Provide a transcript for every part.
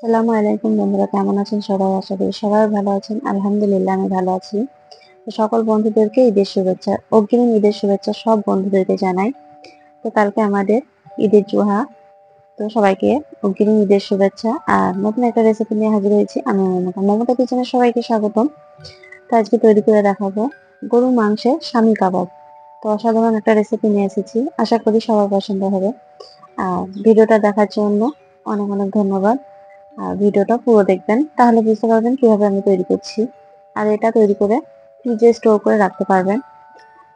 আসসালামু আলাইকুম বন্ধুরা, কেমন আছেন সবাই? আশা করি সবাই ভালো আছেন। আলহামদুলিল্লাহ আমি ভালো আছি। তো সকল বন্ধুদেরকে ঈদের শুভেচ্ছা, অগ্রিম ঈদের শুভেচ্ছা সব বন্ধুদেরকে জানাই। তো কালকে আমাদের ঈদের জুহা। তো সবাইকে অগ্রিম ঈদের শুভেচ্ছা। আর নতুন একটা রেসিপি নিয়ে হাজির হয়েছি আমি মমতা কিচেনে। সবাইকে স্বাগতম। তো আজকে তৈরি করে দেখাবো গরুর মাংসের স্বামী কাবাব। তো অসাধারণ একটা রেসিপি নিয়ে এসেছি, আশা করি সবার পছন্দ হবে। আর ভিডিওটা দেখার জন্য অনেক অনেক ধন্যবাদ। আর ভিডিওটা পুরো দেখবেন, তাহলে বুঝতে পারবেন কিভাবে আমি তৈরি করছি। আর এটা তৈরি করে ফ্রিজে স্টোর করে রাখতে পারবেন।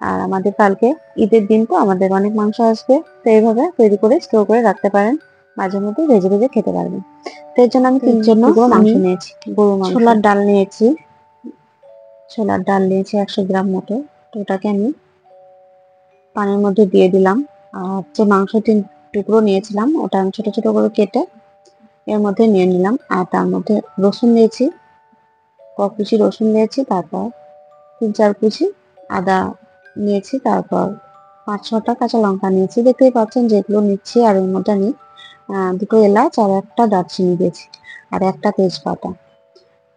আর আমাদের কালকে ঈদের দিন, তো আমাদের অনেক মাংস আসবে, তো এইভাবে তৈরি করে স্টোর করে রাখতে পারেন। মাঝে মধ্যে ভেজে ভেজে খেতে পারবেন। তো এর জন্য আমি 3 টুকরো মাংস নিয়েছি, গরু মাংস। ছোলার ডাল নিয়েছি 100 গ্রাম মতো। তো ওটাকে আমি পানির মধ্যে দিয়ে দিলাম। আর যে মাংস 3 টুকরো নিয়েছিলাম ওটা আমি ছোট ছোট করে কেটে এর মধ্যে নিয়ে নিলাম। আর তার মধ্যে রসুন দিয়েছি, কুচি রসুন দিয়েছি, তারপর 3-4 কুচি আদা নিয়েছি, তারপর 5-6টা কাঁচা লঙ্কা নিয়েছি, দেখতেই পাচ্ছেন যেগুলো নিচ্ছি। আর এর মধ্যে আমি 2টো এলাচ আর একটা দারচিনি দিয়েছি, আর একটা তেজপাতা।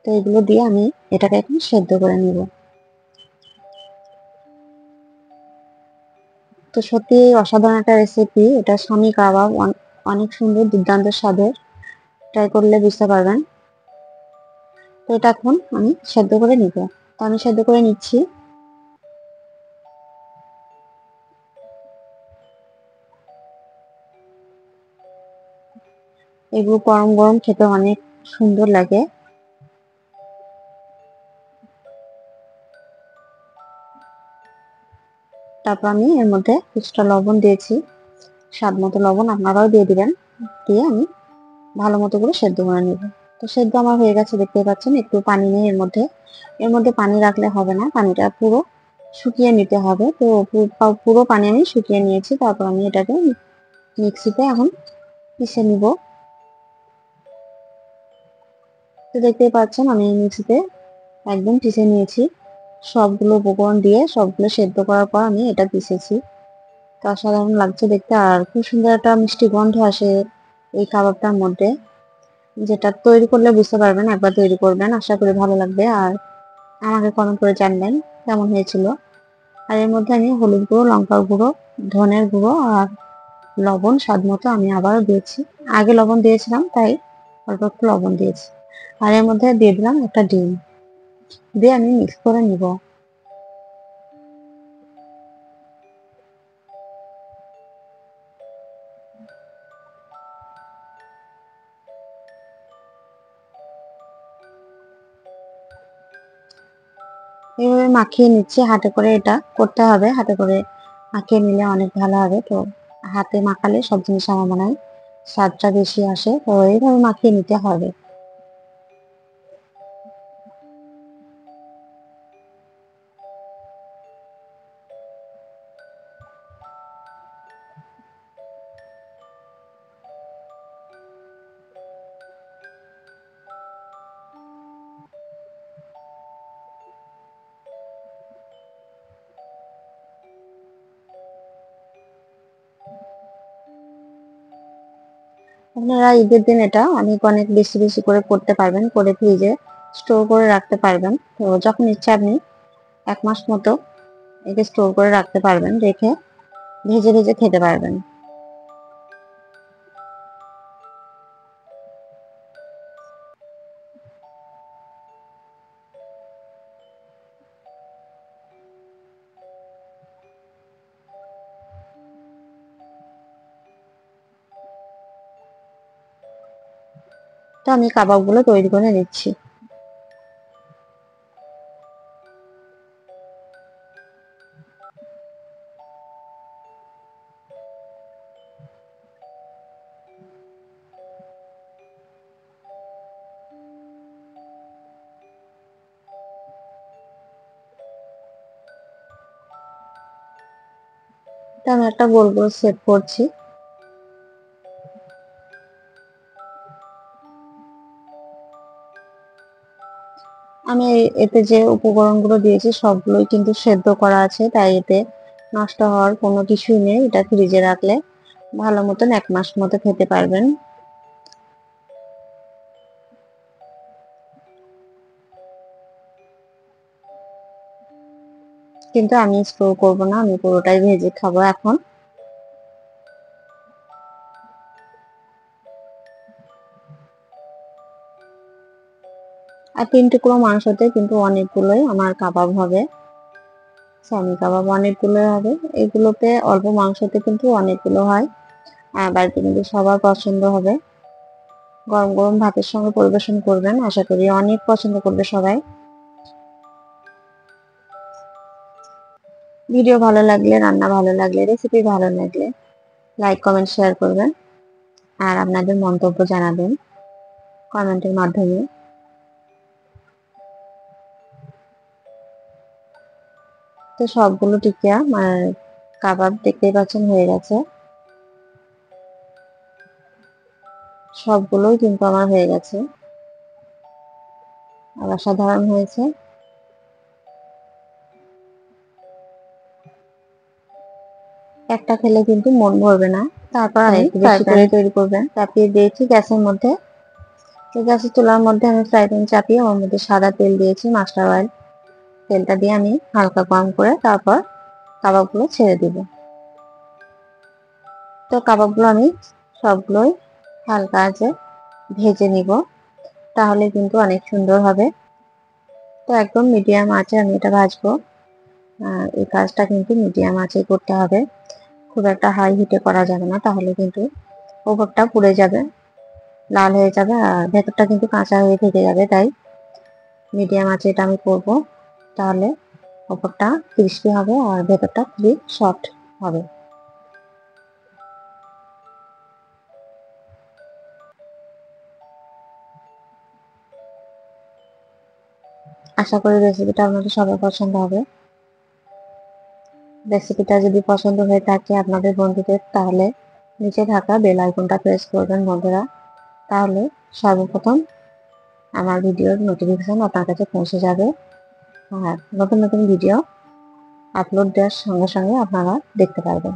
তো এগুলো দিয়ে আমি এটাকে এখন সেদ্ধ করে নিব। তো সত্যি অসাধারণ একটা রেসিপি এটা, স্বামী কাবাব। অনেক সুন্দর, দুর্দান্ত স্বাদের। ট্রাই করলে বুঝতে পারবেন। তো এটা এখন আমি সেদ্ধ করে নিব। তো আমি সেদ্ধ করে নিচ্ছি। এগুলো গরম গরম খেতে অনেক সুন্দর লাগে। তারপর আমি এর মধ্যে কিছুটা লবণ দিয়েছি, স্বাদ মতো লবণ আপনারাও দিয়ে দিবেন। দিয়ে আমি ভালো মতো করে সেদ্ধ করে নেব। তো সেদ্ধ আমার হয়ে গেছে, দেখতে পাচ্ছেন একটু পানি নেই এর মধ্যে। এর মধ্যে পানি রাখলে হবে না, পানিটা পুরো শুকিয়ে নিতে হবে। তো পুরো পানি আমি শুকিয়ে নিয়েছি। তারপর আমি এটাকে মিক্সিতে এখন পিষে নিব। তো দেখতেই পাচ্ছেন আমি মিক্সিতে একদম পিষে নিয়েছি। সবগুলো উপকরণ দিয়ে সবগুলো সেদ্ধ করার পর আমি এটা পিষেছি। তো অসাধারণ লাগছে দেখতে, আর খুব সুন্দর একটা মিষ্টি গন্ধ আসে এই কাবাবটার মধ্যে, যেটা তৈরি করলে বুঝতে পারবেন। একবার তৈরি করবেন, আশা করি ভালো লাগবে। আর আমাকে কমেন্ট করে জানবেন কেমন হয়েছিল। আর এর মধ্যে আমি হলুদ গুঁড়ো, লঙ্কার গুঁড়ো, ধনের গুঁড়ো আর লবণ স্বাদ মতো আমি আবারও দিয়েছি। আগে লবণ দিয়েছিলাম তাই অল্প একটু লবণ দিয়েছি। আর এর মধ্যে দিয়ে দিলাম একটা ডিম, দিয়ে আমি মিক্স করে নিব। এইভাবে মাখিয়ে নিচ্ছি, হাতে করে এটা করতে হবে। হাতে করে মাখিয়ে নিলে অনেক ভালো হবে। তো হাতে মাখালে সব জিনিস আমার মনে হয় স্বাদটা বেশি আসে। তো এইভাবে মাখিয়ে নিতে হবে। আপনারা ঈদের দিন এটা অনেক অনেক বেশি বেশি করে করতে পারবেন, করে ফ্রিজে স্টোর করে রাখতে পারবেন। তো যখন ইচ্ছা আপনি 1 মাস মতো একে স্টোর করে রাখতে পারবেন, রেখে ভেজে ভেজে খেতে পারবেন। তো আমি কাবাবগুলো তৈরি করে নিচ্ছি। তো আমি একটা গোল গোল সেট করছি। আমি এতে যে উপকরণগুলো দিয়েছি সবগুলোই কিন্তু সেদ্ধ করা আছে, তাই এতে নষ্ট হওয়ার কোনো কিছুই নেই। এটা ফ্রিজে রাখলে ভালো মতন 1 মাস মতো খেতে পারবেন। কিন্তু আমি স্টোর করব না, আমি পুরোটাই ভেজে খাবো এখন। আর 3 টুকরো মাংসতে কিন্তু অনেকগুলোই আমার কাবাব হবে, চাউমিন কাবাব অনেকগুলো হবে। এগুলোতে অল্প মাংসতে কিন্তু অনেকগুলো হয়, আর বাড়িতে কিন্তু সবার পছন্দ হবে। গরম গরম ভাতের সঙ্গে পরিবেশন করবেন, আশা করি অনেক পছন্দ করবে সবাই। ভিডিও ভালো লাগলে, রান্না ভালো লাগলে, রেসিপি ভালো লাগলে লাইক কমেন্ট শেয়ার করবেন, আর আপনাদের মন্তব্য জানাবেন কমেন্টের মাধ্যমে। তো সবগুলো টিকিয়া কাবাব দেখতেই পাচ্ছেন হয়ে গেছে, সবগুলোই কিন্তু আমার হয়ে গেছে, আর অসাধারণ হয়েছে। একটা খেলে কিন্তু মন ভরবে না, তারপর আমি বেশি করে তৈরি করবেন। চাপিয়ে দিয়েছি গ্যাসের মধ্যে। তো গ্যাসের চুলার মধ্যে আমি ফ্রাই প্যান চাপিয়ে ওর মধ্যে সাদা তেল দিয়েছি, মাস্টার্ড অয়েল। তেলটা দিয়ে আমি হালকা গরম করে তারপর কাবাবগুলো ছেড়ে দিব। তো কাবাবগুলো আমি সবগুলোই হালকা আঁচে ভেজে নিব, তাহলে কিন্তু অনেক সুন্দর হবে। তো একদম মিডিয়াম আঁচে আমি এটা ভাজবো। এই কাজটা কিন্তু মিডিয়াম আঁচে করতে হবে, খুব একটা হাই হিটে করা যাবে না, তাহলে কিন্তু ওপরটা পুড়ে যাবে, লাল হয়ে যাবে, আর ভেতরটা কিন্তু কাঁচা হয়ে থেকে যাবে। তাই মিডিয়াম আঁচে এটা আমি করব, তাহলে ওপরটা ক্রিস্পি হবে আর ভেতরটা খুবই সফট হবে। আশা করি রেসিপিটা আপনাদের সবার পছন্দ হবে। রেসিপিটা যদি পছন্দ হয়ে থাকে আপনাদের বন্ধুদের, তাহলে নিচে থাকা বেল আইকনটা প্রেস করবেন বন্ধুরা, তাহলে সর্বপ্রথম আমার ভিডিওর নোটিফিকেশন আপনার কাছে পৌঁছে যাবে, আর নতুন নতুন ভিডিও আপলোড দেওয়ার সঙ্গে সঙ্গে আপনারা দেখতে পারবেন।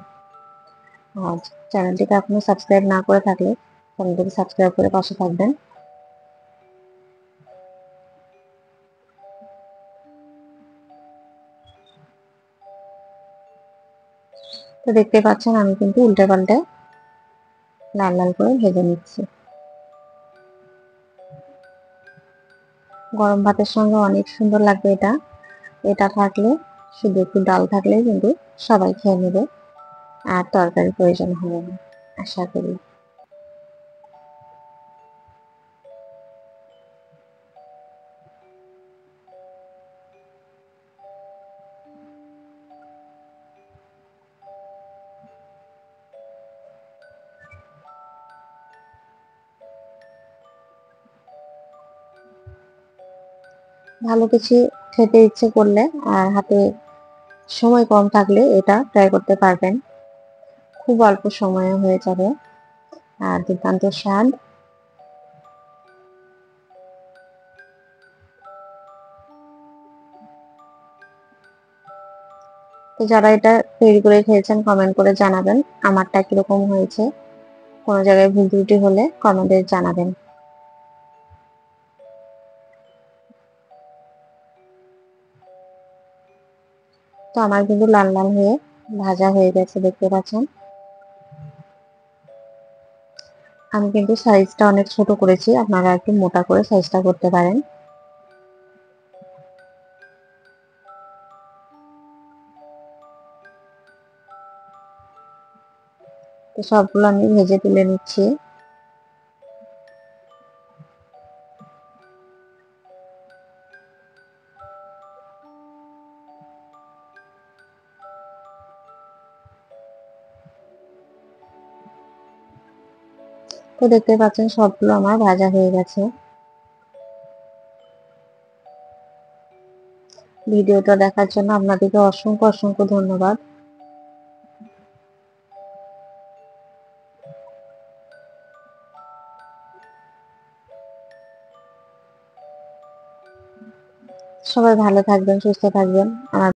আর চ্যানেলটিকে এখনো সাবস্ক্রাইব না করে থাকলে চ্যানেলটিকে সাবস্ক্রাইব করে পাশে থাকবেন। তো দেখতে পাচ্ছেন আমি কিন্তু উল্টে পাল্টে লাল লাল করে ভেজে নিচ্ছি। গরম ভাতের সঙ্গে অনেক সুন্দর লাগবে এটা। এটা থাকলে, শুধু একটু ডাল থাকলেই কিন্তু সবাই খেয়ে নেবে, আর তরকারির প্রয়োজন হবে না আশা করি। ভালো কিছু খেতে ইচ্ছে করলে আর হাতে সময় কম থাকলে এটা ট্রাই করতে পারবেন, খুব অল্প সময়ে হয়ে যাবে আর দুর্দান্ত স্বাদ। তো যারা এটা তৈরি করে খেয়েছেন কমেন্ট করে জানাবেন আমারটা কিরকম হয়েছে, কোনো জায়গায় ভুল ত্রুটি হলে কমেন্টে জানাবেন। তো আমার কিন্তু লাল লাল হয়ে ভাজা হয়ে গেছে, দেখতে পাচ্ছেন। আমি কিন্তু সাইজটা অনেক ছোট করেছি, আপনারা একটু মোটা করে সাইজটা করতে পারেন। তো সবগুলো আমি ভেজে তুলে নিচ্ছি। তো দেখতে পাচ্ছেন সবগুলো আমার ভাজা হয়ে গেছে। ভিডিওটা দেখার জন্য আপনাদেরকে অসংখ্য অসংখ্য ধন্যবাদ। সবাই ভালো থাকবেন, সুস্থ থাকবেন। আমার